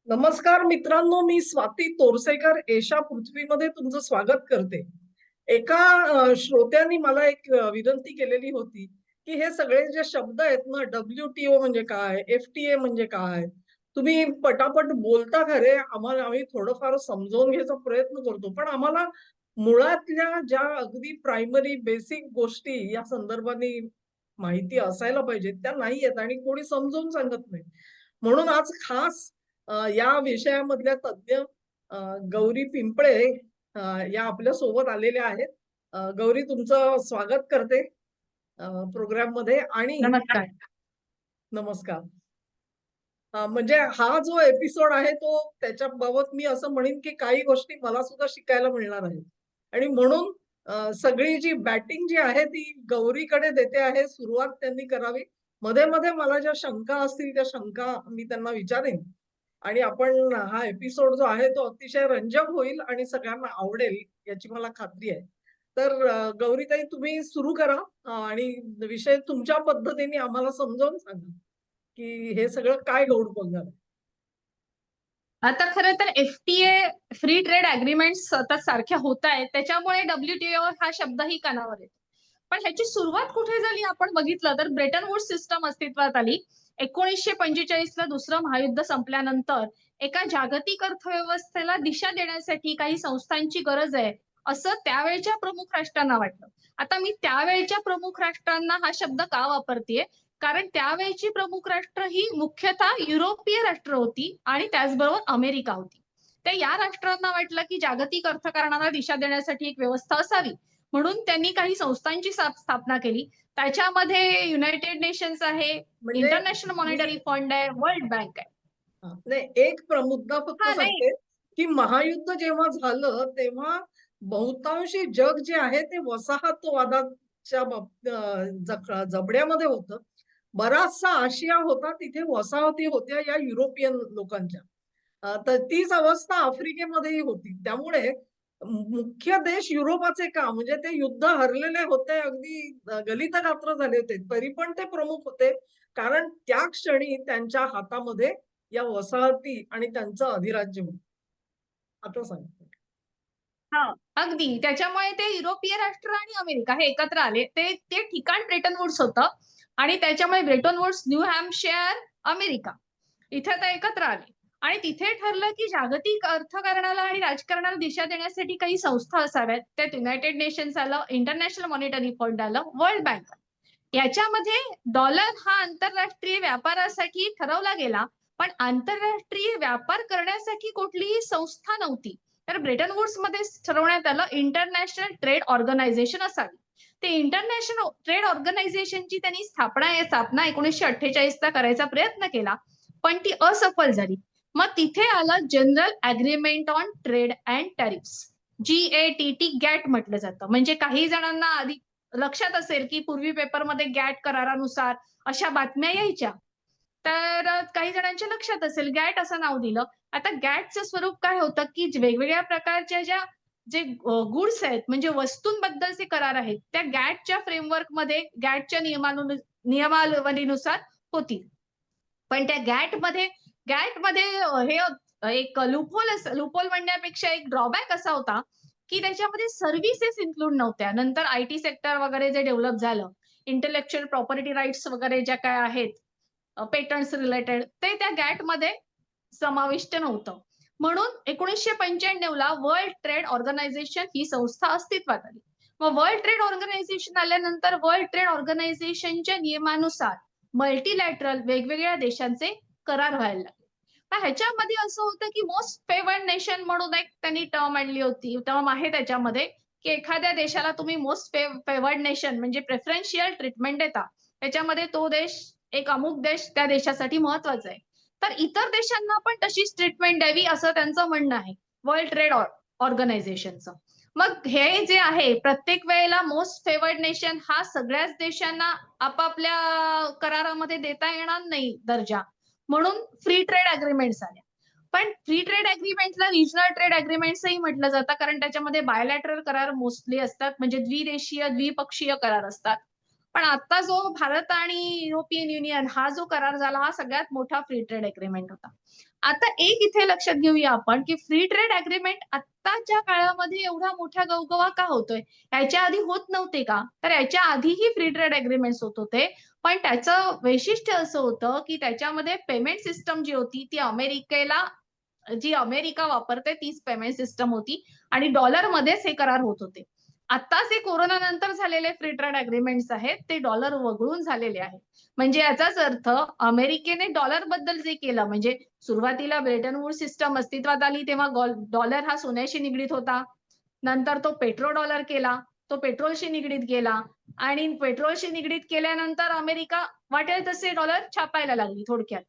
नमस्कार मित्रांनो, मी स्वाती तोरसेकर एशा पृथ्वीमध्ये तुमचं स्वागत करते. एका श्रोत्यांनी मला एक विनंती केलेली होती, की हे सगळे जे शब्द आहेत ना, WTO म्हणजे काय, FTA म्हणजे काय? तुम्ही पटापट बोलता खरे, आम्ही थोडंफार समजावून घ्यायचा प्रयत्न करतो. पण आम्हाला मुळातल्या ज्या अगदी प्रायमरी बेसिक गोष्टी या संदर्भाने माहिती असायला पाहिजेत, त्या नाहीयेत आणि कोणी समजावून सांगत नाही. म्हणून आज खास या विषयामधल्या तज्ञ अ, गौरी पिंपळे अ, या आपल्या सोबत आलेल्या आहेत. गौरी तुमचं स्वागत करते प्रोग्राममध्ये आणि नमस्कार. नमस्कार. म्हणजे हा जो एपिसोड आहे तो त्याच्याबाबत मी असं म्हणेन, की काही गोष्टी मला सुद्धा शिकायला मिळणार आहेत. आणि म्हणून सगळी जी बॅटिंग जी आहे ती गौरीकडे देते आहे. सुरुवात त्यांनी करावी. मध्ये-मध्ये मला ज्या शंका असतील त्या शंका मी त्यांना विचारेन. आणि आपण हा एपिसोड जो आहे तो अतिशय रंजक होईल आणि सगळ्यांना आवडेल याची मला खात्री आहे. तर गौरीताई तुम्ही सुरू करा आणि विषय तुमच्या पद्धतीने आम्हाला समजावून सांगा, की हे सगळं काय गौड बोलणार आहे? आता खरं तर FTA फ्री ट्रेड अग्रीमेंट्स आता सारख्या होत आहेत. त्याच्यामुळे WTO हा शब्दही कानावर येतो. पण ह्याची सुरुवात कुठे झाली आपण बघितलं तर ब्रेटन वूड्स सिस्टम अस्तित्वात आली. 1945 ला दुसरं महायुद्ध संपल्यानंतर एका जागतिक अर्थव्यवस्थेला दिशा देण्यासाठी काही संस्थांची गरज आहे, असं त्यावेळच्या प्रमुख राष्ट्रांना वाटलं. आता मी त्यावेळच्या प्रमुख राष्ट्रांना हा शब्द का वापरतेय? कारण त्यावेळची प्रमुख राष्ट्र ही मुख्यतः युरोपीय राष्ट्र होती आणि त्याचबरोबर अमेरिका होती. तर या राष्ट्रांना वाटलं की जागतिक अर्थकारणाला दिशा देण्यासाठी एक व्यवस्था असावी. म्हणून त्यांनी काही संस्थांची स्थापना केली. त्याच्यामध्ये युनायटेड नेशन्स आहे, म्हणजे इंटरनॅशनल मी मॉनिटरी फंड आहे, वर्ल्ड बँक आहे. नाही एक मुद्दा फक्त हा नाही. सांगते, की महायुद्ध जेव्हा झालं तेव्हा बहुतांशी जग जे आहे ते वसाहतवादाच्या जबड्यामध्ये होतं. बराचसा आशिया होता तिथे वसाहती होत्या या युरोपियन लोकांच्या. तर तीच अवस्था आफ्रिकेमध्येही होती. त्यामुळे मुख्य देश युरोपाचे का? म्हणजे ते युद्ध हरलेले होते, अगदी गलितगात्र झाले होते. तरी पण ते प्रमुख होते. कारण त्या क्षणी त्यांच्या हातामध्ये या वसाहती आणि त्यांचं अधिराज्य होतं. आता सांगा. हां, अगदी. त्याच्यामुळे ते युरोपीय राष्ट्र आणि अमेरिका हे एकत्र आले. ते ते ठिकाण ब्रेटन वूड्स होतं आणि त्याच्यामुळे Bretton Woods, New Hampshire, America इथे ते एकत्र आले. आणि तिथे ठरलं की जागतिक अर्थकारणाला आणि राजकारणाला दिशा देण्यासाठी काही संस्था असाव्यात. त्यात युनायटेड नेशन्स आलं, इंटरनॅशनल मॉनिटरी फंड आलं, वर्ल्ड बँक. याच्यामध्ये डॉलर हा आंतरराष्ट्रीय व्यापारासाठी ठरवला गेला, पण आंतरराष्ट्रीय व्यापार करण्यासाठी कुठलीही संस्था नव्हती. तर ब्रेटन वूड्स मध्ये ठरवण्यात आलं इंटरनॅशनल ट्रेड ऑर्गनायझेशन असावी. ते इंटरनॅशनल ट्रेड ऑर्गनायझेशनची त्यांनी स्थापना 1948 ला करायचा प्रयत्न केला, पण ती असफल झाली. मग तिथे आलं general agreement on trade and tariffs, GATT, GATT म्हटलं जातं. म्हणजे काही जणांना आधी लक्षात असेल की पूर्वी पेपरमध्ये गॅट करारानुसार अशा बातम्या यायच्या. तर काही जणांच्या लक्षात असेल गॅट असं नाव दिलं. आता गॅटचं स्वरूप काय होतं की वेगवेगळ्या प्रकारच्या जे गुड्स आहेत म्हणजे वस्तूंबद्दलचे करार आहेत, त्या गॅटच्या फ्रेमवर्कमध्ये गॅटच्या नियमावलीनुसार होतील. पण त्या गॅटमध्ये हे एक लूपहोल म्हणण्यापेक्षा एक ड्रॉबॅक असा होता, की त्याच्यामध्ये सर्व्हिसेस इन्क्लूड नव्हत्या. नंतर IT सेक्टर वगैरे जे डेव्हलप झालं, इंटेलेक्चुअल प्रॉपर्टी राइट्स वगैरे ज्या काय आहेत, पेटंट्स रिलेटेड ते त्या गॅटमध्ये समाविष्ट नव्हतं. म्हणून 1995 ला वर्ल्ड ट्रेड ऑर्गनायझेशन ही संस्था अस्तित्वात आली. मग वर्ल्ड ट्रेड ऑर्गनायझेशन आल्यानंतर वर्ल्ड ट्रेड ऑर्गनायझेशनच्या नियमानुसार मल्टीलॅटरल वेगवेगळ्या देशांचे करार व्हायला लागले. तर ह्याच्यामध्ये असं होतं की मोस्ट फेवर्ड नेशन म्हणून एक त्यांनी टर्म आणली होती. टर्म आहे त्याच्यामध्ये, की एखाद्या देशाला तुम्ही मोस्ट फेवर्ड नेशन म्हणजे प्रेफरन्शियल ट्रीटमेंट देता. त्याच्यामध्ये तो देश, एक अमुक देश त्या देशासाठी महत्वाचा आहे. तर इतर देशांना पण तशीच ट्रीटमेंट द्यावी असं त्यांचं म्हणणं आहे वर्ल्ड ट्रेड ऑर्गनायझेशनचं. मग हे जे आहे प्रत्येक वेळेला मोस्ट फेवर्ड नेशन हा सगळ्याच देशांना आपापल्या करारामध्ये देता येणार नाही दर्जा. म्हणून फ्री ट्रेड अग्रीमेंट्स आल्या. पण फ्री ट्रेड अग्रीमेंटला रिजनल ट्रेड अग्रीमेंट्सही म्हटलं जातं, कारण त्याच्यामध्ये बायलॅटरल करार मोस्टली असतात, म्हणजे द्विदेशीय, द्विपक्षीय करार असतात. पण आता जो भारत आणि युरोपियन युनियन हा जो करार झाला हा सगळ्यात मोठा फ्री ट्रेड अग्रीमेंट होता. आता एक इथे लक्षात घेऊया आपण, की फ्री ट्रेड अग्रीमेंट आत्ताच्या काळामध्ये एवढा मोठा गवगवा का होतोय? याच्या आधी होत नव्हते का? तर याच्या आधीही फ्री ट्रेड अग्रीमेंट्स होत होते. पण त्याचं वैशिष्ट्य असं होतं, की त्याच्यामध्ये पेमेंट सिस्टम जी होती ती जी अमेरिका वापरते तीच पेमेंट सिस्टम होती आणि डॉलरमध्येच हे करार होत होते. आत्ताच हे कोरोना नंतर झालेले फ्री ट्रेड अग्रीमेंट्स आहेत ते डॉलर वगळून झालेले आहेत. म्हणजे याचाच अर्थ अमेरिकेने डॉलर बद्दल जे केलं म्हणजे सुरुवातीला ब्रेटन वूड्स सिस्टम अस्तित्वात आली तेव्हा डॉलर हा सोन्याशी निगडीत होता. नंतर तो पेट्रो डॉलर केला. तो पेट्रोलशी निगडीत गेला आणि पेट्रोलशी निगडीत केल्यानंतर अमेरिका वाटेल तसे डॉलर छापायला लागली थोडक्यात.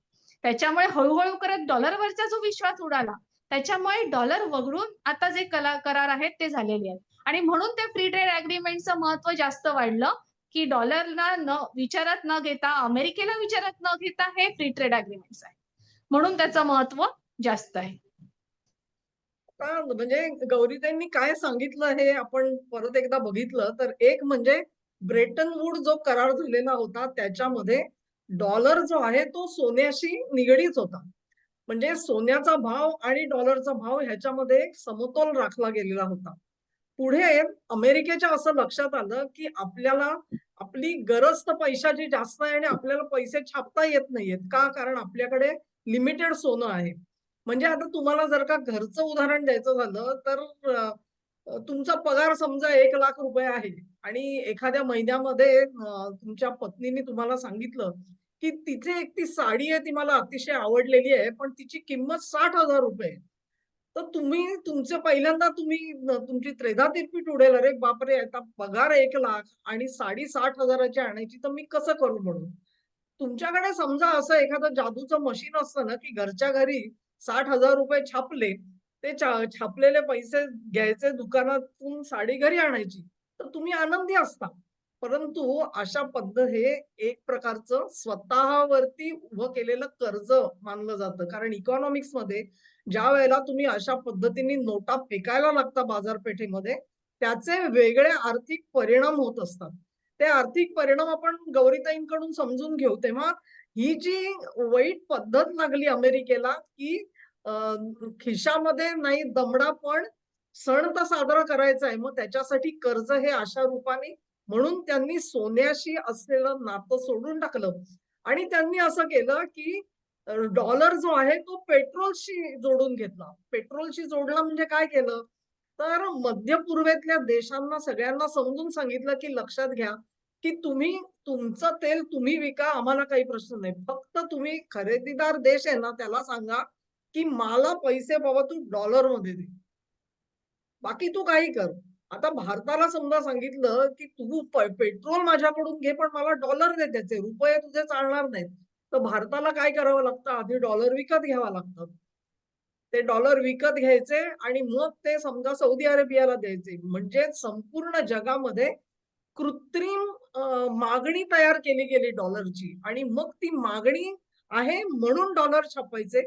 त्याच्यामुळे हळू करत डॉलरवरचा जो विश्वास उडाला, त्याच्यामुळे डॉलर वगळून आता जे करार आहेत ते झालेले आहेत. आणि म्हणून ते फ्री ट्रेड अग्रीमेंटचं महत्व जास्त वाढलं, की डॉलरला विचारात न घेता, अमेरिकेला विचारात न घेता हे फ्री ट्रेड अग्रीमेंट्स आहे. म्हणून त्याचं महत्व जास्त आहे. म्हणजे गौरीताईंनी काय सांगितलं हे आपण परत एकदा बघितलं तर एक म्हणजे ब्रेटन वूड जो करार झालेला होता त्याच्यामध्ये डॉलर जो आहे तो सोन्याशी निगडीत होता. म्हणजे सोन्याचा भाव आणि डॉलरचा भाव ह्याच्यामध्ये एक समतोल राखला गेलेला होता. पुढे अमेरिकेच्या असं लक्षात आलं, की आपल्याला आपली गरज तर पैशाची जास्त आहे आणि आपल्याला पैसे छापता येत नाहीयेत. का? कारण आपल्याकडे लिमिटेड सोनं आहे. म्हणजे आता तुम्हाला जर का घरचं उदाहरण द्यायचं झालं, तर तुमचा पगार समजा ₹1,00,000 आहे आणि एखाद्या महिन्यामध्ये तुमच्या पत्नीने तुम्हाला सांगितलं, की तिथे एक ती साडी आहे ती मला अतिशय आवडलेली आहे, पण तिची किंमत ₹60,000 आहे. तर तुम्ही पहिल्यांदा तुमची त्रेधा तिरपीट उडेल, "अरे बापरे! आता पगार 1,00,000 आणि साडी 60,000 ची आणायची, तर मी कसं करू?" म्हणून. तुमच्याकडे समजा असं एखादं जादूचं मशीन असतं ना, की घरच्या घरी ₹60,000 छापले, ते छापलेले पैसे घ्यायचे दुकानातून साडी घरी आणायची, तर तुम्ही आनंदी असता. परंतु अशा हे एक प्रकारचं स्वतःवरती उभं केलेलं कर्ज मानलं जातं. कारण इकॉनॉमिक्समध्ये ज्यावेळेला तुम्ही अशा पद्धतीने नोटा फेकायला लागता बाजारपेठेमध्ये, त्याचे वेगळे आर्थिक परिणाम होत असतात. ते आर्थिक परिणाम आपण गौरीताईंकडून समजून घेऊ. तेव्हा ही जी वाईट पद्धत लागली अमेरिकेला, की अ, खिशामध्ये नाही दमडा, पण सण तर साजरा करायचा आहे. मग त्याच्यासाठी कर्ज हे अशा रूपाने म्हणून त्यांनी सोन्याशी असलेलं नातं सोडून टाकलं आणि त्यांनी असं केलं, की डॉलर जो आहे तो पेट्रोलशी जोडून घेतला. पेट्रोलशी जोडला म्हणजे काय केलं? तर मध्य पूर्वेतल्या देशांना सगळ्यांना समजून सांगितलं, की लक्षात घ्या, की तुम्ही तुमचं तेल तुम्ही विका, आम्हाला काही प्रश्न नाही. फक्त तुम्ही खरेदीदार देश आहे ना, त्याला सांगा, की मला पैसे बाबा तू डॉलरमध्ये दे. बाकी तू काही कर. आता भारताला समजा सांगितलं, की तू पेट्रोल माझ्याकडून घे, पण मला डॉलर दे त्याचे. रुपये तुझे चालणार नाहीत. तर भारताला काय करावं लागतं? आधी डॉलर विकत घ्यावा लागतात. ते डॉलर विकत घ्यायचे आणि मग ते समजा सौदी अरेबियाला द्यायचे. म्हणजे संपूर्ण जगामध्ये कृत्रिम मागणी तयार केली गेली डॉलरची आणि मग ती मागणी आहे म्हणून डॉलर छापायचे.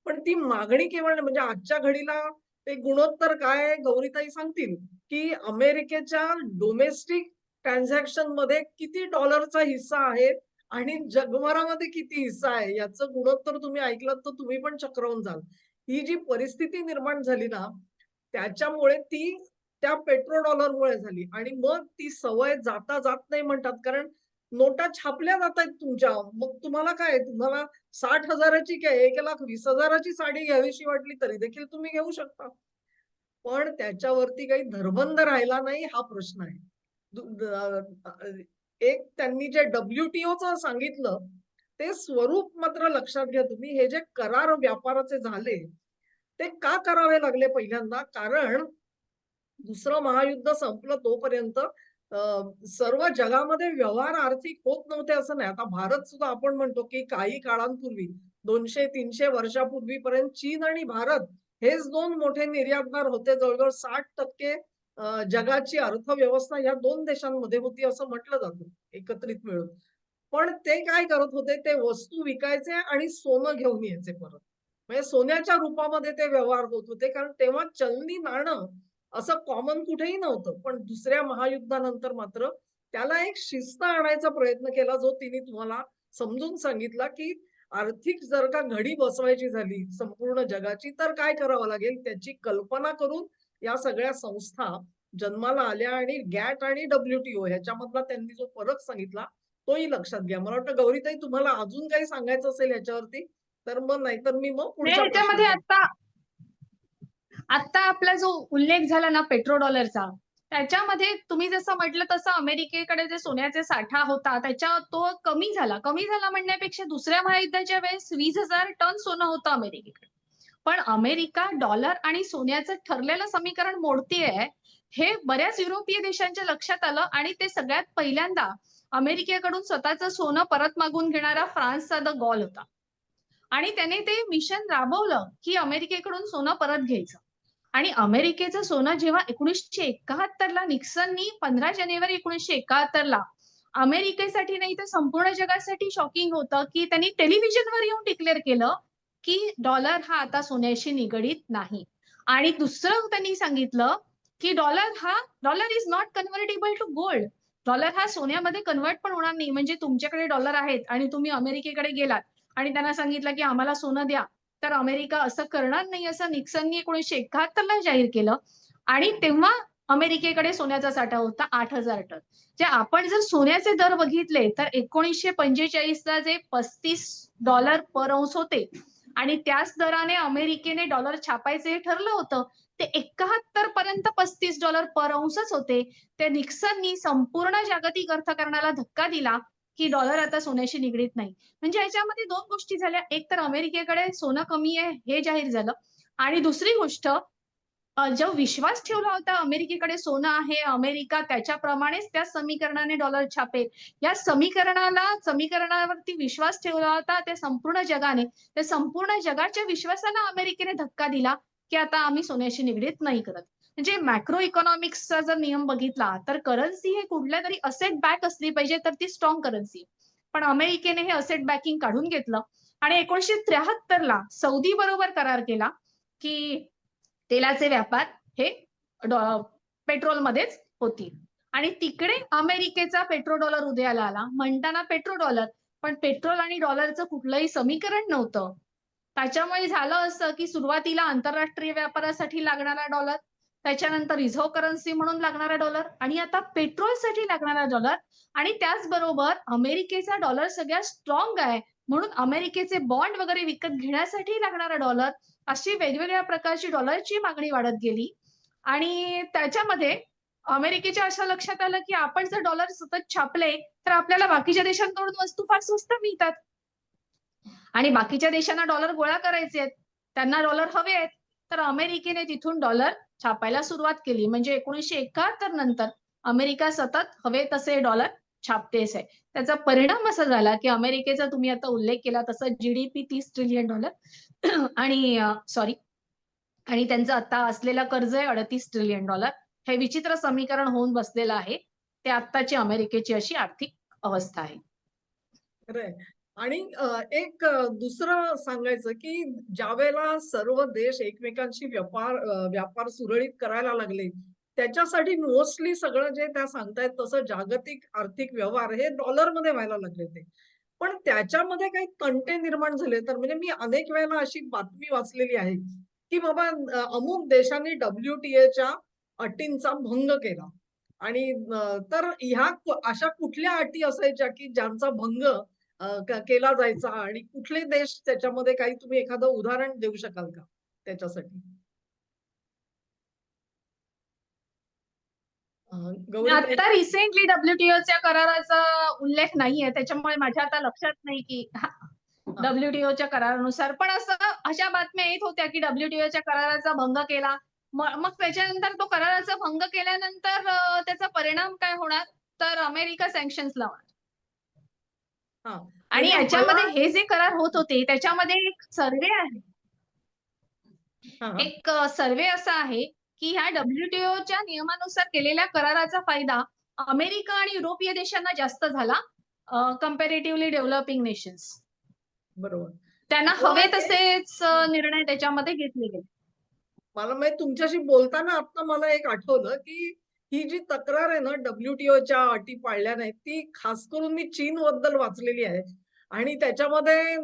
पण ती मागणी केवळ नाही, म्हणजे आजच्या घडीला ते गुणोत्तर काय आहे गौरीताई सांगतील, की अमेरिकेच्या डोमेस्टिक ट्रान्झॅक्शनमध्ये किती डॉलरचा हिस्सा आहे आणि जगभरामध्ये किती हिस्सा आहे याचं गुणोत्तर तुम्ही ऐकलत तर तुम्ही पण चक्रावून जाल. ही जी परिस्थिती निर्माण झाली ना, त्याच्यामुळे ती त्या पेट्रो डॉलरमुळे झाली आणि मग ती सवय जाता जात नाही म्हणतात. कारण नोटा छापल्या जातायत तुमच्या. मग तुम्हाला काय तुम्हाला 60,000 ची काय 1,20,000 ची साडी घ्यावीशी वाटली तरी देखील तुम्ही घेऊ शकता. पण त्याच्यावरती काही धरबंध राहिला नाही हा प्रश्न आहे. दु द अ, एक त्यांनी जे WTOचं सांगितलं, ते स्वरूप मात्र लक्षात घ्या तुम्ही. हे जे करार व्यापाराचे झाले, ते का करावे लागले पहिल्यांदा? कारण दुसरं महायुद्ध संपलं तोपर्यंत सर्व जगामध्ये व्यवहार आर्थिक होत नव्हते असं नाही. आता भारत सुद्धा आपण म्हणतो, की काही काळांपूर्वी 200-300 वर्षापूर्वीपर्यंत चीन आणि भारत हेच 2 मोठे निर्यातदार होते. जवळ-जवळ 60% जगाची अर्थव्यवस्था या 2 देशांमध्ये होती असं म्हटलं जातं एकत्रित मिळून. पण ते काय करत होते, ते वस्तू विकायचे आणि सोनं घेऊन यायचे परत. म्हणजे सोन्याच्या रूपामध्ये ते व्यवहार होत होते. कारण तेव्हा चलनी नाणं असं कॉमन कुठेही नव्हतं. पण दुसऱ्या महायुद्धानंतर मात्र त्याला एक शिस्त आणायचा प्रयत्न केला, जो तिने तुम्हाला समजून सांगितला, की आर्थिक जर का घडी बसवायची झाली संपूर्ण जगाची, तर काय करावं लागेल त्याची कल्पना करून या सगळ्या संस्था जन्माला आल्या आणि गॅट आणि WTO ह्याच्यामधला त्यांनी जो फरक सांगितला तोही लक्षात घ्या. मला वाटतं गौरीताई तुम्हाला अजून काही सांगायचं असेल ह्याच्यावरती तर मग नाहीतर मी मग नाही, पुढच्या ह्याच्यामध्ये प्रश्नाकडे. आता आपला जो उल्लेख झाला ना पेट्रोडॉलरचा, त्याच्यामध्ये तुम्ही जसं म्हटलं तसं अमेरिकेकडे जे सोन्याचे साठा होता त्याच्या तो कमी झाला. कमी झाला म्हणण्यापेक्षा दुसऱ्या महायुद्धाच्या वेळेस 20,000 टन सोनं होतं अमेरिकेकडे. पण अमेरिका डॉलर आणि सोन्याचं ठरलेलं समीकरण मोडतीये हे बऱ्याच युरोपीय देशांच्या लक्षात आलं आणि ते सगळ्यात पहिल्यांदा अमेरिकेकडून स्वतःचं सोनं परत मागून घेणारा फ्रान्सचा द गॉल होता. आणि त्याने ते मिशन राबवलं की अमेरिकेकडून सोनं परत घ्यायचं. आणि अमेरिकेचं सोनं जेव्हा 1971 ला निक्सननी 15 जानेवारी 1971 ला अमेरिकेसाठी नाही तर संपूर्ण जगासाठी शॉकिंग होतं की त्यांनी टेलिव्हिजनवर येऊन डिक्लेअर केलं की डॉलर हा आता सोन्याशी निगडीत नाही. आणि दुसरं त्यांनी सांगितलं की dollar is not convertible to gold. Dollar हा सोन्यामध्ये कन्व्हर्ट पण होणार नाही. म्हणजे तुमच्याकडे डॉलर आहेत आणि तुम्ही अमेरिकेकडे गेलात आणि त्यांना सांगितलं की आम्हाला सोनं द्या, तर अमेरिका असं करणार नाही असं निक्सननी 1971 ला जाहीर केलं. आणि तेव्हा अमेरिकेकडे सोन्याचा साठा होता 8,000 टन. जे आपण जर सोन्याचे दर बघितले तर 1945 ला जे $35 पर औंस होते आणि त्याच दराने अमेरिकेने डॉलर छापायचे ठरलं होतं ते 71 पर्यंत $35 पर औंसच होते. ते निक्सननी संपूर्ण जागतिक अर्थकारणाला धक्का दिला की डॉलर आता सोन्याशी निगडीत नाही. म्हणजे याच्यामध्ये दोन गोष्टी झाल्या. एक तर अमेरिकेकडे सोनं कमी आहे हे जाहीर झालं आणि दुसरी गोष्ट जो विश्वास ठेवला होता अमेरिकेकडे सोनं आहे, अमेरिका त्याच्याप्रमाणेच त्या समीकरणाने डॉलर छापेल, या समीकरणावरती विश्वास ठेवला होता त्या संपूर्ण जगाने. त्या संपूर्ण जगाच्या विश्वासाला अमेरिकेने धक्का दिला की आता आम्ही सोन्याशी निगडीत नाही करत. म्हणजे मॅक्रो इकॉनॉमिक्सचा जर नियम बघितला तर करन्सी हे कुठल्या तरी असेट बॅक असली पाहिजे तर ती स्ट्रॉंग करन्सी. पण अमेरिकेने हे असेट बॅकिंग काढून घेतलं आणि 1973 ला सौदी बरोबर करार केला की तेलाचे व्यापार हे पेट्रोलमध्येच होतील. आणि तिकडे अमेरिकेचा पेट्रोडॉलर उदयाला आला. म्हणताना पेट्रोडॉलर, पण पेट्रोल आणि डॉलरचं कुठलंही समीकरण नव्हतं. त्याच्यामुळे झालं असं की सुरुवातीला आंतरराष्ट्रीय व्यापारासाठी लागणारा डॉलर, त्याच्यानंतर रिझर्व्ह करन्सी म्हणून लागणारा डॉलर आणि आता पेट्रोलसाठी लागणारा डॉलर. आणि त्याचबरोबर अमेरिकेचा डॉलर सगळ्यात स्ट्रॉंग आहे म्हणून अमेरिकेचे बॉन्ड वगैरे विकत घेण्यासाठी लागणारा डॉलर, अशी वेगवेगळ्या प्रकारची डॉलरची मागणी वाढत गेली. आणि त्याच्यामध्ये अमेरिकेच्या असं लक्षात आलं की आपण जर डॉलर सतत छापले तर आपल्याला बाकीच्या देशांकडून वस्तू फार स्वस्त मिळतात आणि बाकीच्या देशांना डॉलर गोळा करायचे आहेत, त्यांना डॉलर हवे आहेत, तर अमेरिकेने तिथून डॉलर छापायला सुरुवात केली. म्हणजे 1971 नंतर अमेरिका सतत हवे तसे डॉलर छापतेच आहे. त्याचा परिणाम असा झाला की अमेरिकेचा तुम्ही आता उल्लेख केला तसं जीडीपी $30 ट्रिलियन आणि सॉरी आणि त्यांचं आता असलेलं कर्ज आहे $38 ट्रिलियन. हे विचित्र समीकरण होऊन बसलेलं आहे. ते आत्ताची अमेरिकेची अशी आर्थिक अवस्था आहे. खरंय. आणि एक दुसरं सांगायचं की ज्यावेळेला सर्व देश एकमेकांशी व्यापार सुरळीत करायला लागले, त्याच्यासाठी मोस्टली सगळं जे त्या सांगतायत तसं जागतिक आर्थिक व्यवहार हे डॉलरमध्ये व्हायला लागले होते. पण त्याच्यामध्ये काही तंटे निर्माण झाले तर म्हणजे मी अनेक वेळेला अशी बातमी वाचलेली आहे, की बाबा अमुक देशांनी WTAच्या अटींचा भंग केला. आणि तर अशा कुठल्या अटी असायच्या की ज्यांचा भंग केला जायचा आणि कुठले देश त्याच्यामध्ये काही तुम्ही एखादं उदाहरण देऊ शकाल का त्याच्यासाठी? गौरीताई. आता रिसेंटली WTOच्या कराराचा उल्लेख नाहीये, त्याच्यामुळे माझ्या आता लक्षात नाही की हां. WTOच्या करारानुसार. पण अशा बातम्या येत होत्या की WTOच्या कराराचा भंग केला. मग त्याच्यानंतर तो कराराचा भंग केल्यानंतर त्याचा परिणाम काय होणार? तर अमेरिका सँक्शन्स लावणार. हां. आणि म्हणजे मला याच्यामध्ये हे जे करार होत होते त्याच्यामध्ये एक सर्वे आहे. हां, हां. एक सर्वे असा आहे की ह्या WTOच्या नियमानुसार केलेल्या कराराचा फायदा अमेरिका आणि युरोपीय देशांना जास्त झाला कंपॅरेटिव्हली डेव्हलपिंग नेशन्स. बरोबर. त्यांना मला हवे एक तसेच निर्णय त्याच्यामध्ये घेतले गेले. मला माहित तुमच्याशी बोलताना आता मला एक आठवलं, की ही जी तक्रार आहे ना WTOच्या अटी पाळल्या नाहीत, ती खास करून मी चीनबद्दल वाचलेली आहे. आणि त्याच्यामध्ये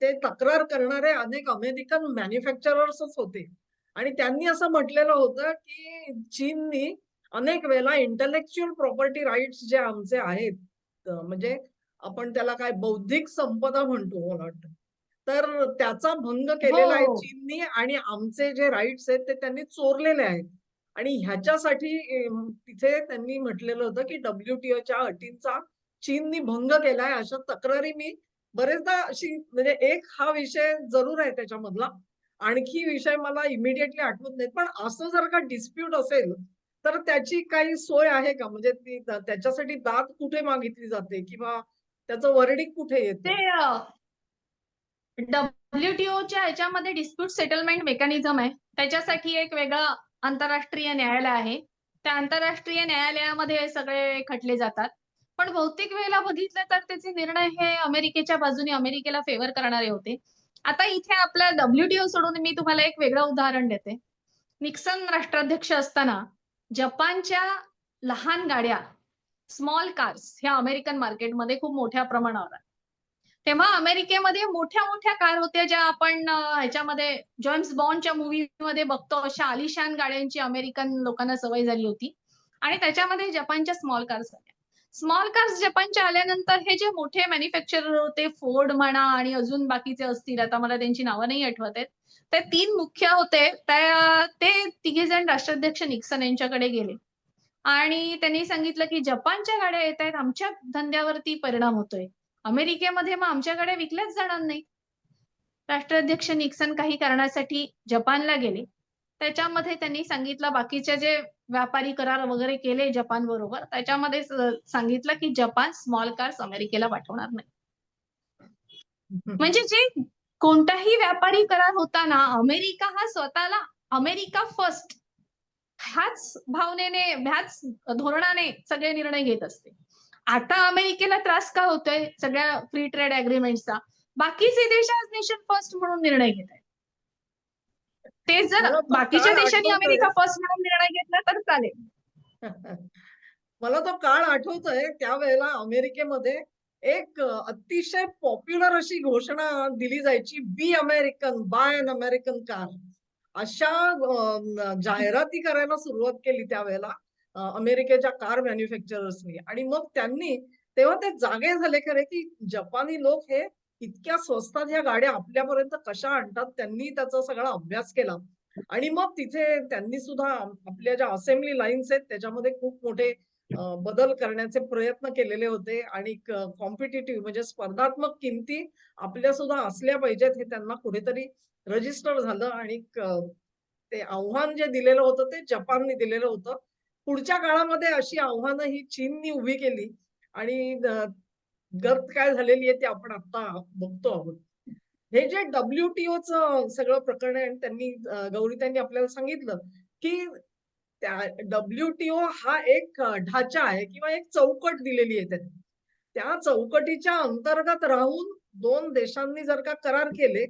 ते तक्रार करणारे अनेक अमेरिकन मॅन्युफॅक्चरर्सच होते. आणि त्यांनी असं म्हटलेलं होतं, की चीननी अनेक वेळेला इंटेलेक्चुअल प्रॉपर्टी राइट्स जे आमचे आहेत, म्हणजे आपण त्याला काय बौद्धिक संपदा म्हणतो मला वाटतं. तर त्याचा भंग हो, केलेला आहे हो. चीननी आणि आमचे जे राइट्स आहेत ते त्यांनी चोरलेले आहेत. आणि ह्याच्यासाठी तिथे त्यांनी म्हटलेलं होतं, की WTOच्या अटींचा चीननी भंग केलाय. अशा तक्रारी मी बरेचदा अशी म्हणजे एक हा विषय जरूर आहे त्याच्यामधला. आणखी विषय मला इमिडिएटली आठवत नाहीत. पण असं जर का डिस्प्यूट असेल, तर त्याची काही सोय आहे का? म्हणजे ती त्याच्यासाठी दाद कुठे मागितली जाते किंवा त्याचं व्हर्डिक्ट कुठे ते येतं? WTOच्या ह्याच्यामध्ये डिस्प्यूट सेटलमेंट मेकॅनिझम आहे. त्याच्यासाठी एक वेगळं आंतरराष्ट्रीय न्यायालय आहे. त्या आंतरराष्ट्रीय न्यायालयामध्ये हे सगळे खटले जातात. पण बहुतेक वेळेला बघितलं तर त्याचे निर्णय हे अमेरिकेच्या बाजूने अमेरिकेला फेव्हर करणारे होते. आता इथे आपल्या WTO सोडून मी तुम्हाला एक वेगळं उदाहरण देते. निक्सन राष्ट्राध्यक्ष असताना जपानच्या लहान गाड्या, स्मॉल कार्स ह्या अमेरिकन मार्केटमध्ये खूप मोठ्या प्रमाणावर आहेत. तेव्हा अमेरिकेमध्ये मोठ्या-मोठ्या कार होत्या ज्या आपण ह्याच्यामध्ये जेम्स बॉन्डच्या मूव्हीमध्ये बघतो अशा आलिशान गाड्यांची अमेरिकन लोकांना सवय झाली होती. आणि त्याच्यामध्ये जपानच्या स्मॉल कार्स आल्या. स्मॉल कार्स जपानच्या आल्यानंतर हे जे मोठे मॅन्युफॅक्चरर होते फोर्ड म्हणा आणि अजून बाकीचे असतील, आता मला त्यांची नावं नाही आठवत आहेत. ते 3 मुख्य होते. ते तिघे जण राष्ट्राध्यक्ष निक्सन यांच्याकडे गेले आणि त्यांनी सांगितलं, की जपानच्या गाड्या येतायत, आमच्या धंद्यावरती परिणाम होतोय. अमेरिकेमध्ये मग आमच्याकडे विकल्याच जाणार नाहीत. राष्ट्राध्यक्ष निक्सन काही कारणासाठी जपानला गेले. त्याच्यामध्ये त्यांनी सांगितलं बाकीचे जे व्यापारी करार वगैरे केले जपानबरोबर, त्याच्यामध्ये सांगितलं, की जपान स्मॉल कार्स अमेरिकेला पाठवणार नाही. म्हणजे जे कोणताही व्यापारी करार होता ना, अमेरिका हा स्वतःला अमेरिका फर्स्ट ह्याच भावनेने, ह्याच धोरणाने सगळे निर्णय घेत असते. आता अमेरिकेला त्रास का होतोय सगळ्या फ्री ट्रेड अग्रीमेंटचा? बाकीचे देश आज नेशन फर्स्ट म्हणून निर्णय घेत आहेत. ते जर मला तो बाकीच्या काळ देशांनी आठवतोय. अमेरिका फर्स्ट म्हणून निर्णय घेतला तर चालेल. मला तो काळ आठवतोय त्यावेळेला अमेरिकेमध्ये एक अतिशय पॉप्युलर अशी घोषणा दिली जायची, बी अमेरिकन, बाय अन अमेरिकन कार. अशा जाहिराती करायला सुरुवात केली त्यावेळेला अमेरिकेच्या कार मॅन्युफॅक्चरर्सनी. आणि मग त्यांनी तेव्हा ते जागे झाले खरे, की जपानी लोक हे इतक्या स्वस्तात ह्या गाड्या आपल्यापर्यंत कशा आणतात. त्यांनी त्याचा सगळा अभ्यास केला. आणि मग तिथे त्यांनी सुद्धा आपल्या ज्या असेंब्ली लाईन्स आहेत त्याच्यामध्ये खूप मोठे बदल करण्याचे प्रयत्न केलेले होते. आणि कॉम्पिटिटिव्ह म्हणजे स्पर्धात्मक किमती आपल्या सुद्धा असल्या पाहिजेत हे त्यांना कुठेतरी रजिस्टर झालं. आणि ते आव्हान जे दिलेलं होतं ते जपानने दिलेलं होतं. पुढच्या काळामध्ये अशी आव्हानं ही चीननी उभी केली. आणि गत काय झालेली आहे ते आपण आता बघतो आहोत. हे जे WTOचं सगळं प्रकरण आहे आणि त्यांनी गौरी आपल्याला सांगितलं, की त्या WTO हा एक ढाचा आहे किंवा एक चौकट दिलेली आहे त्यांनी. त्या चौकटीच्या अंतर्गत राहून 2 देशांनी जर का करार केले,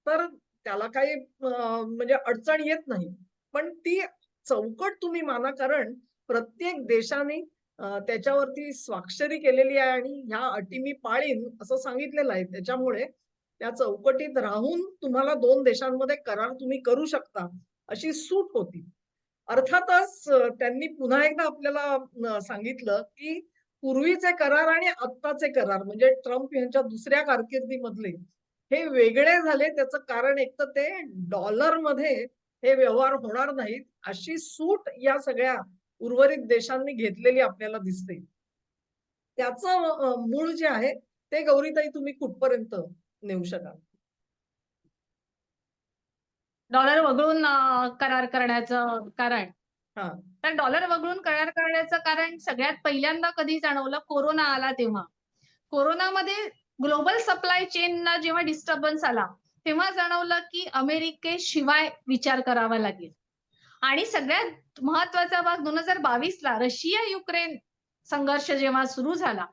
तर त्याला काही म्हणजे अडचण येत नाही. पण ती चौकट तुम्ही माना, कारण प्रत्येक देशाने त्याच्यावरती स्वाक्षरी केलेली आहे आणि ह्या अटी मी पाळीन असं सांगितलेलं आहे. त्याच्यामुळे त्या चौकटीत राहून तुम्हाला 2 देशांमध्ये करार तुम्ही करू शकता, अशी सूट होती. अर्थातच त्यांनी पुन्हा एकदा आपल्याला सांगितलं, की पूर्वीचे करार आणि आत्ताचे करार म्हणजे ट्रम्प यांच्या दुसऱ्या कारकिर्दीमधले हे वेगळे झाले. त्याचं कारण एक तर ते डॉलरमध्ये हे व्यवहार होणार नाहीत, अशी सूट या सगळ्या उर्वरित देशांनी घेतलेली आपल्याला दिसते. त्याचं मूळ जे आहे ते गौरीताई तुम्ही कुठपर्यंत नेऊ शकाल? डॉलर वगळून करार करण्याचं कारण. हां. तर डॉलर वगळून करार करण्याचं कारण सगळ्यात पहिल्यांदा कधी जाणवलं? कोरोना आला तेव्हा. कोरोनामध्ये ग्लोबल सप्लाय चेनला जेव्हा डिस्टर्बन्स आला, तेव्हा जाणवलं की अमेरिकेशिवाय विचार करावा लागेल. आणि सगळ्यात महत्वाचा भाग 2022 ला रशिया-युक्रेन संघर्ष जेव्हा सुरू झाला,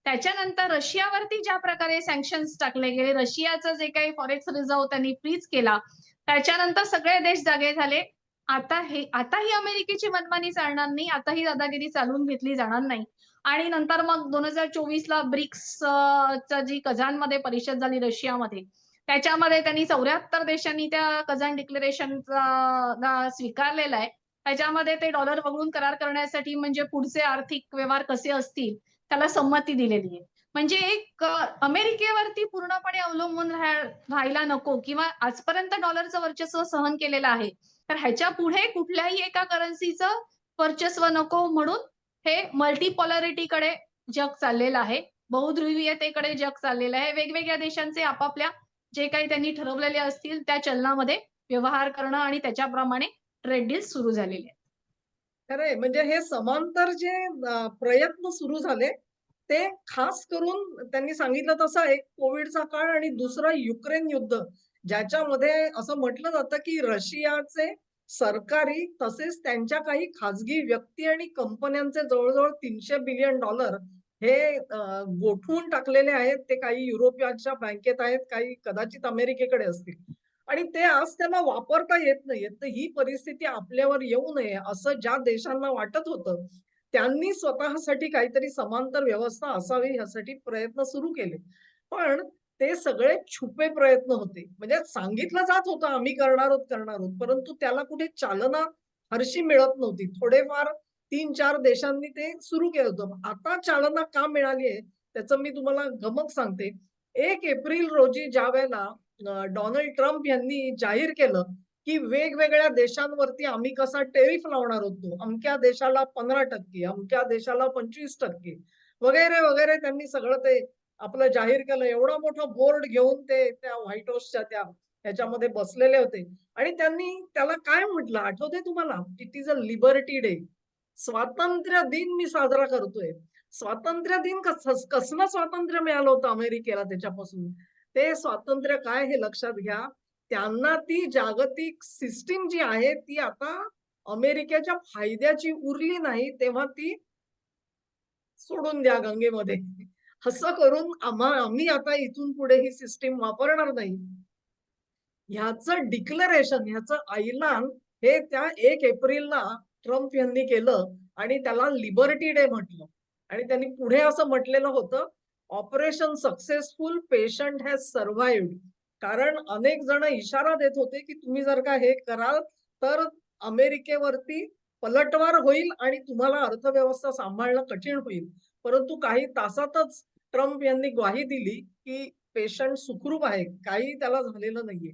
त्याच्यानंतर रशियावरती ज्या प्रकारे सँक्शन्स टाकले गेले, रशियाचं जे काही फॉरेक्स रिझर्व्ह त्यांनी फ्रीज केला, त्याच्यानंतर सगळे देश जागे झाले. आता ही अमेरिकेची मनमानी चालणार नाही, आता ही दादागिरी चालवून घेतली जाणार नाही. आणि नंतर मग 2024ला ब्रिक्स जी कझानमध्ये परिषद झाली रशियामध्ये, त्याच्यामध्ये त्यांनी 74 देशांनी त्या कझान डिक्लेरेशनचा स्वीकारलेला आहे. त्याच्यामध्ये ते डॉलर वगळून करार करण्यासाठी म्हणजे पुढचे आर्थिक व्यवहार कसे असतील, त्याला संमती दिलेली आहे. म्हणजे अमेरिकेवरती पूर्णपणे अवलंबून राहायला नको किंवा आजपर्यंत डॉलरचं वर्चस्व सहन केलेलं आहे. तर ह्याच्या पुढे कुठल्याही एका करन्सीचं वर्चस्व नको म्हणून हे मल्टीपोलॅरिटीकडे जग चाललेलं आहे. बहुध्रुवीयतेकडे जग चाललेलं आहे. वेगवेगळ्या देशांचे आपापल्या जे काही त्यांनी ठरवलेले असतील त्या चलनामध्ये व्यवहार करणं आणि त्याच्याप्रमाणे ट्रेड डील्स सुरू झालेले आहेत. खरंय. म्हणजे हे समांतर जे प्रयत्न सुरू झाले, ते खास करून त्यांनी सांगितलं तसं एक कोविडचा काळ आणि दुसरं युक्रेन युद्ध, ज्याच्यामध्ये असं म्हटलं जातं, की रशियाचे सरकारी तसेच त्यांच्या काही खाजगी व्यक्ती आणि कंपन्यांचे जवळ-जवळ $300 बिलियन हे गोठवून टाकलेले आहेत. ते काही युरोपियनच्या बँकेत आहेत, काही कदाचित अमेरिकेकडे असतील. आणि ते आज त्यांना वापरता येत नाहीये. तर ही परिस्थिती आपल्यावर येऊ नये असं ज्या देशांना वाटत होतं, त्यांनी स्वतःसाठी काहीतरी समांतर व्यवस्था असावी यासाठी प्रयत्न सुरू केले. पण ते सगळे छुपे प्रयत्न होते. म्हणजे सांगितलं जात होतं आम्ही करणार आहोत, करणार आहोत. परंतु त्याला कुठे चालना फारशी मिळत नव्हती. थोडेफार 3-4 देशांनी ते सुरू केलं होतं. आता चालना का मिळाली आहे त्याचं मी तुम्हाला गमक सांगते. 1 एप्रिल रोजी ज्यावेळेला डोनाल्ड ट्रम्प यांनी जाहीर केलं, की वेगवेगळ्या देशांवरती आम्ही कसा टेरिफ लावणार होतो. अमक्या देशाला 15% अमक्या देशाला 25% वगैरे, वगैरे त्यांनी सगळं ते आपलं जाहीर केलं. एवढा मोठा बोर्ड घेऊन ते त्या व्हाईट हाऊसच्या त्या ह्याच्यामध्ये बसलेले होते आणि त्यांनी त्याला काय म्हटलं आठवतंय तुम्हाला? It is a liberty day. स्वातंत्र्य दिन मी साजरा करतोय. स्वातंत्र्य दिन कसलं स्वातंत्र्य मिळालं होतं अमेरिकेला त्याच्यापासून. ते स्वातंत्र्य काय हे लक्षात घ्या. त्यांना ती जागतिक सिस्टीम जी आहे ती आता अमेरिकेच्या फायद्याची उरली नाही, तेव्हा ती सोडून द्या गंगेमध्ये. असं करून आम्ही आता इथून पुढे ही सिस्टीम वापरणार नाही. ह्याचं डिक्लरेशन, ह्याचं ऐलान हे त्या 1 एप्रिलला ट्रम्प यांनी केलं आणि त्याला लिबर्टी डे म्हटलं. आणि त्यांनी पुढे असं म्हटलेलं होतं, ऑपरेशन सक्सेसफुल, पेशंट हॅज सर्व्हाइव्ड. कारण अनेक जण इशारा देत होते, की तुम्ही जर का हे कराल, तर अमेरिकेवरती पलटवार होईल आणि तुम्हाला अर्थव्यवस्था सांभाळणं कठीण होईल. परंतु काही तासातच ट्रम्प यांनी ग्वाही दिली, की पेशंट सुखरूप आहे. काही त्याला झालेलं नाहीये.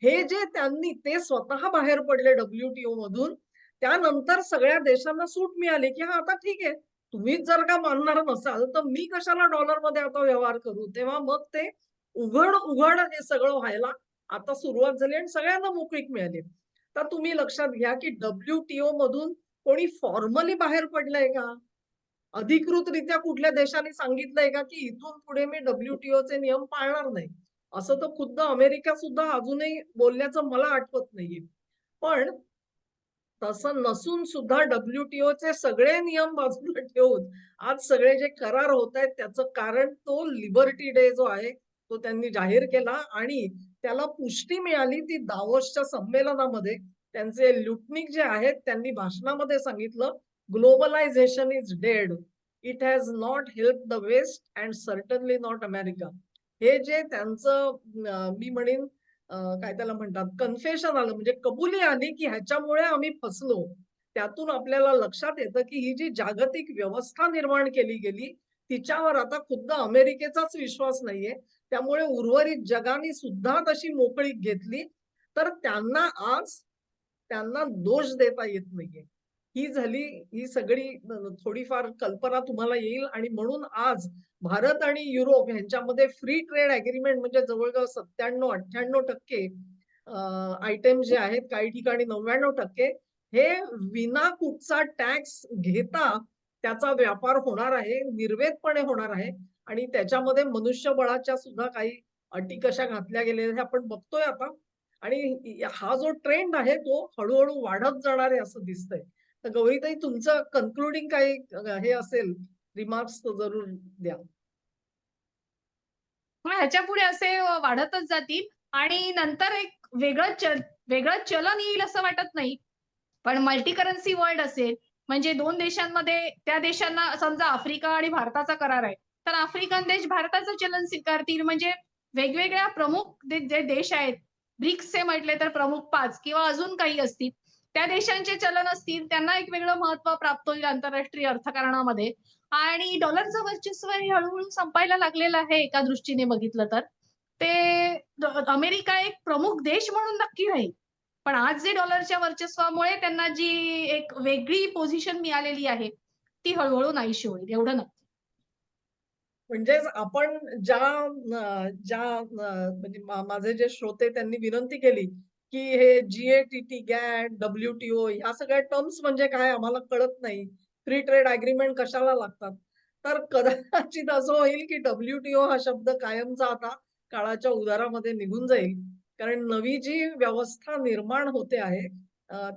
हे जे त्यांनी ते स्वतः बाहेर पडले WTO मधून. त्यानंतर सगळ्या देशांना सूट मिळाली, की हां, आता ठीक आहे. तुम्हीच जर का मानणार नसाल, तर मी कशाला डॉलरमध्ये आता व्यवहार करू? तेव्हा मग ते उघड-उघड हे सगळं व्हायला आता सुरुवात झाली आणि सगळ्यांना मोकळीक मिळाली. तर तुम्ही लक्षात घ्या, की WTO मधून कोणी फॉर्मली बाहेर पडलंय का? अधिकृतरित्या कुठल्या देशाने सांगितलंय का, की इथून पुढे मी WTOचे नियम पाळणार नाही. असं तर खुद्द अमेरिका सुद्धा अजूनही बोलल्याचं मला आठवत नाहीये. पण तसं नसून सुद्धा WTOचे सगळे नियम बाजूला ठेवून आज सगळे जे करार होतायत त्याचं कारण तो लिबर्टी डे जो आहे, तो त्यांनी जाहीर केला आणि त्याला पुष्टी मिळाली ती दावोसच्या संमेलनामध्ये. त्यांचे लुटनिक जे आहेत त्यांनी भाषणामध्ये सांगितलं, "globalisation is dead. It has not helped the West and certainly not America." हे जे त्यांचं मी म्हणेन काय त्याला म्हणतात कन्फेशन आलं म्हणजे कबुली आली, की ह्याच्यामुळे आम्ही फसलो. त्यातून आपल्याला लक्षात येतं, की ही जी जागतिक व्यवस्था निर्माण केली गेली, तिच्यावर आता खुद्द अमेरिकेचाच विश्वास नाहीये. त्यामुळे उर्वरित जगाने सुद्धा तशी मोकळीक घेतली. तर त्यांना दोष देता येत नाहीये. ही झाली ही सगळी थोडीफार कल्पना तुम्हाला येईल आणि म्हणून आज भारत आणि युरोप ह्यांच्यामध्ये फ्री ट्रेड एग्रीमेंट म्हणजे जवळ-जवळ 97-98% आयटम जे आहेत, काही ठिकाणी 99% हे विना कुठचा टॅक्स घेता त्याचा व्यापार होणार आहे, निर्वेधपणे होणार आहे आणि त्याच्यामध्ये मनुष्यबळाच्या सुद्धा काही अटी कशा घातल्या गेलेल्या हे आपण बघतोय आता आणि हा जो ट्रेंड आहे तो हळू वाढत जाणार आहे असं दिसतंय. तर गौरीताई तुमचं कन्क्लुडिंग काही हे असेल रिमार्क्स तर जरूर द्या. मग ह्याच्यापुढे असे वाढतच जातील आणि नंतर एक वेगळं चलन येईल असं वाटत नाही. पण मल्टी करन्सी वर्ल्ड असेल, म्हणजे 2 देशांमध्ये त्या देशांना समजा आफ्रिका आणि भारताचा करार आहे. तर आफ्रिकन देश भारताचं चलन स्वीकारतील. म्हणजे वेगवेगळ्या प्रमुख जे देश आहेत, ब्रिक्सचे म्हटले तर प्रमुख 5 किंवा अजून काही असतील. त्या देशांचे चलन असतील, त्यांना एक वेगळं महत्त्व प्राप्त होईल आंतरराष्ट्रीय अर्थकारणामध्ये आणि डॉलरचं वर्चस्व हे हळू संपायला लागलेलं आहे एका दृष्टीने बघितलं तर. ते अमेरिका एक प्रमुख देश म्हणून नक्की राहील. पण आज जे डॉलरच्या वर्चस्वामुळे त्यांना जी एक वेगळी पोझिशन मिळालेली आहे, ती हळू नाहीशी होईल एवढं नक्की. म्हणजेच आपण म्हणजे माझे जे श्रोते त्यांनी विनंती केली, की हे जी-ए-टी-टी, गॅट, डब्ल्यू-टी-ओ ह्या सगळ्या टर्म्स म्हणजे काय आम्हाला कळत नाही. फ्री ट्रेड एग्रीमेंट कशाला लागतात? तर कदाचित असं होईल, की डब्ल्यू-टी-ओ हा शब्द कायमचा आता काळाच्या उधारामध्ये निघून जाईल. कारण नवी जी व्यवस्था निर्माण होते आहे,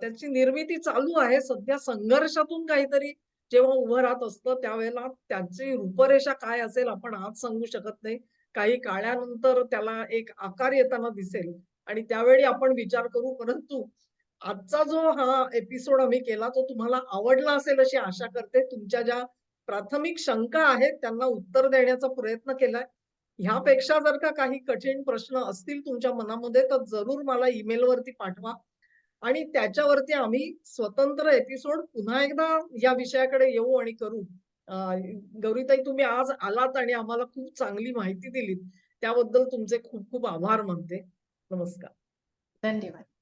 त्याची निर्मिती चालू आहे. सध्या संघर्षातून काहीतरी जेव्हा उभं राहत असतं त्यावेळेला त्याची रूपरेषा काय असेल आपण आज सांगू शकत नाही. काही काळानंतर त्याला एक आकार येताना दिसेल आणि त्यावेळी आपण विचार करू. परंतु आजचा जो हा एपिसोड आम्ही केला तो तुम्हाला आवडला असेल अशी आशा करते. तुमच्या ज्या प्राथमिक शंका आहेत त्यांना उत्तर देण्याचा प्रयत्न केलाय. ह्यापेक्षा जर का काही कठीण प्रश्न असतील तुमच्या मनामध्ये तर जरूर मला ईमेलवरती पाठवा. आणि त्याच्यावरती आम्ही स्वतंत्र एपिसोड पुन्हा एकदा या विषयाकडे येऊ आणि करू. अ, गौरीताई तुम्ही आज आलात आणि आम्हाला खूप चांगली माहिती दिलीत. त्याबद्दल तुमचे खूप खूप आभार मानते. नमस्कार. धन्यवाद.